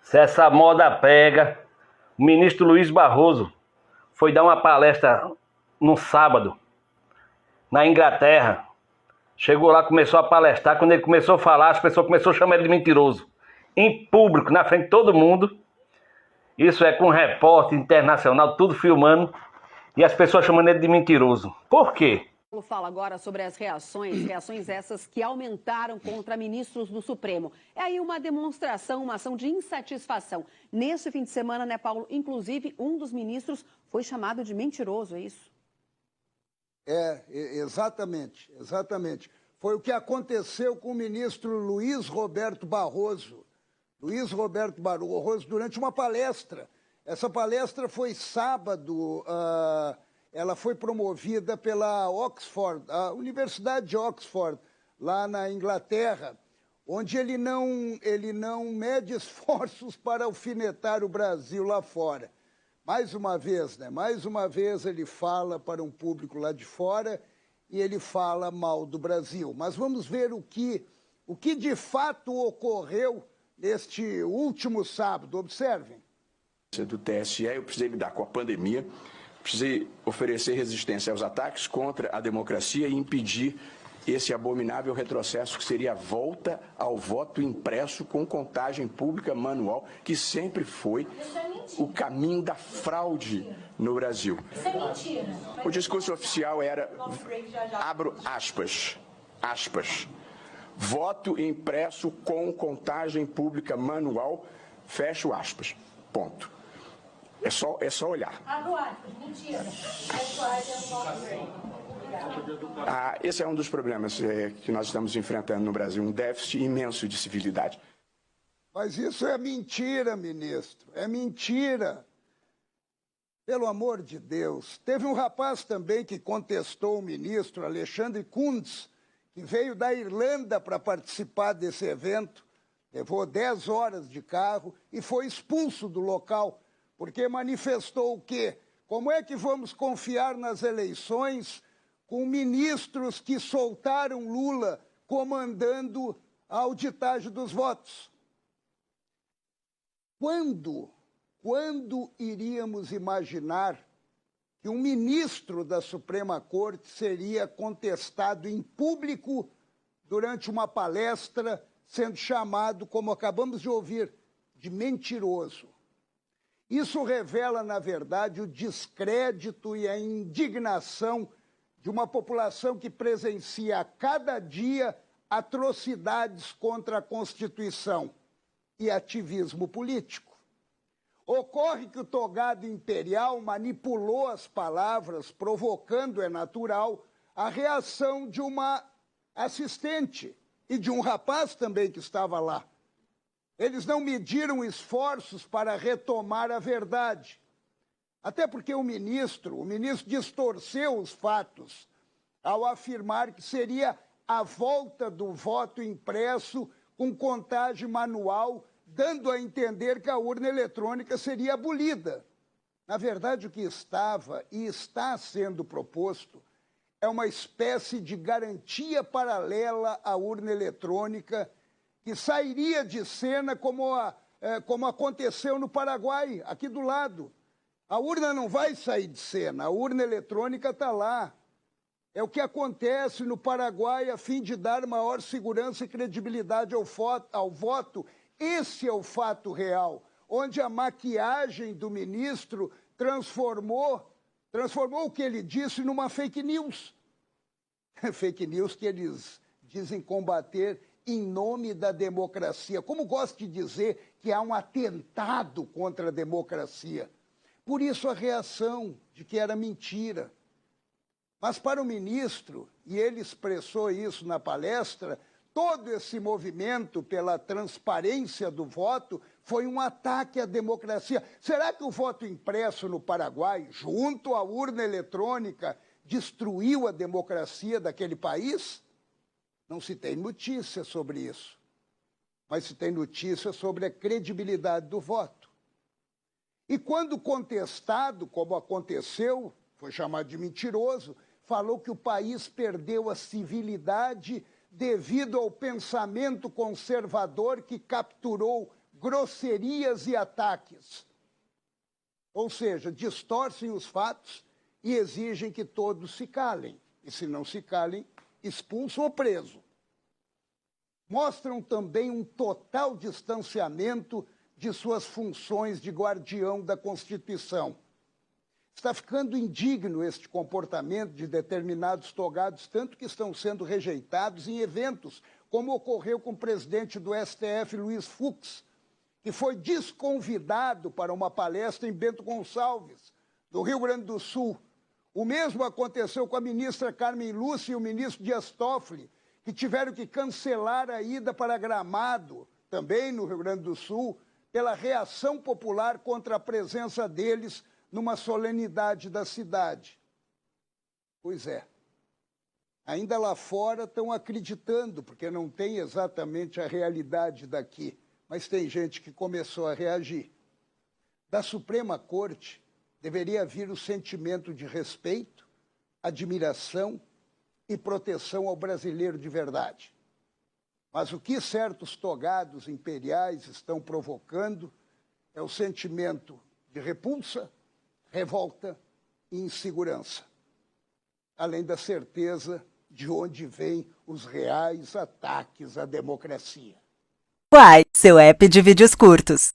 Se essa moda pega, o ministro Luiz Barroso foi dar uma palestra no sábado, na Inglaterra. Chegou lá, começou a palestrar. Quando ele começou a falar, as pessoas começaram a chamar ele de mentiroso. Em público, na frente de todo mundo. Isso é com repórter internacional, tudo filmando. E as pessoas chamando ele de mentiroso. Por quê? Fala agora sobre as reações essas que aumentaram contra ministros do Supremo. É aí uma demonstração, uma ação de insatisfação. Nesse fim de semana, né, Paulo? Inclusive, um dos ministros foi chamado de mentiroso, é isso? Exatamente. Foi o que aconteceu com o ministro Luiz Roberto Barroso. Luiz Roberto Barroso, durante uma palestra. Essa palestra foi sábado, ela foi promovida pela Oxford, a Universidade de Oxford, lá na Inglaterra, onde ele não mede esforços para alfinetar o Brasil lá fora. Mais uma vez, né? Mais uma vez ele fala para um público lá de fora e ele fala mal do Brasil. Mas vamos ver o que de fato ocorreu neste último sábado. Observem. Do TSE, eu precisei lidar com a pandemia, precisei oferecer resistência aos ataques contra a democracia e impedir esse abominável retrocesso que seria a volta ao voto impresso com contagem pública manual, que sempre foi o caminho da fraude no Brasil. Isso é mentira. O discurso oficial era, abro aspas, voto impresso com contagem pública manual, fecho aspas, ponto. É só olhar. Abro aspas, mentira. Esse é um dos problemas que nós estamos enfrentando no Brasil, um déficit imenso de civilidade. Mas isso é mentira, ministro, é mentira. Pelo amor de Deus. Teve um rapaz também que contestou o ministro, Alexandre Kuntz, que veio da Irlanda para participar desse evento, levou 10 horas de carro e foi expulso do local, porque manifestou o quê? Como é que vamos confiar nas eleições com ministros que soltaram Lula comandando a auditagem dos votos? Quando iríamos imaginar que um ministro da Suprema Corte seria contestado em público durante uma palestra, sendo chamado, como acabamos de ouvir, de mentiroso? Isso revela, na verdade, o descrédito e a indignação de uma população que presencia a cada dia atrocidades contra a Constituição e ativismo político. Ocorre que o togado imperial manipulou as palavras, provocando, é natural, a reação de uma assistente e de um rapaz também que estava lá. Eles não mediram esforços para retomar a verdade. Até porque o ministro distorceu os fatos ao afirmar que seria a volta do voto impresso com contagem manual, dando a entender que a urna eletrônica seria abolida. Na verdade, o que estava e está sendo proposto é uma espécie de garantia paralela à urna eletrônica que sairia de cena como aconteceu no Paraguai, aqui do lado. A urna não vai sair de cena, a urna eletrônica está lá. É o que acontece no Paraguai a fim de dar maior segurança e credibilidade ao voto. Esse é o fato real, onde a maquiagem do ministro transformou o que ele disse numa fake news. Fake news que eles dizem combater em nome da democracia. Como gosto de dizer que há um atentado contra a democracia. Por isso a reação de que era mentira. Mas para o ministro, e ele expressou isso na palestra, todo esse movimento pela transparência do voto foi um ataque à democracia. Será que o voto impresso no Paraguai, junto à urna eletrônica, destruiu a democracia daquele país? Não se tem notícia sobre isso, mas se tem notícia sobre a credibilidade do voto. E quando contestado, como aconteceu, foi chamado de mentiroso, falou que o país perdeu a civilidade devido ao pensamento conservador que capturou grosserias e ataques. Ou seja, distorcem os fatos e exigem que todos se calem. E se não se calem, expulso ou preso. Mostram também um total distanciamento de suas funções de guardião da Constituição. Está ficando indigno este comportamento de determinados togados, tanto que estão sendo rejeitados em eventos, como ocorreu com o presidente do STF, Luiz Fux, que foi desconvidado para uma palestra em Bento Gonçalves, do Rio Grande do Sul. O mesmo aconteceu com a ministra Carmen Lúcia e o ministro Dias Toffoli, que tiveram que cancelar a ida para Gramado, também no Rio Grande do Sul, pela reação popular contra a presença deles numa solenidade da cidade. Pois é. Ainda lá fora estão acreditando, porque não tem exatamente a realidade daqui, mas tem gente que começou a reagir. Da Suprema Corte deveria vir o sentimento de respeito, admiração e proteção ao brasileiro de verdade. Mas o que certos togados imperiais estão provocando é o sentimento de repulsa, revolta e insegurança, além da certeza de onde vêm os reais ataques à democracia. Quai, seu app de vídeos curtos.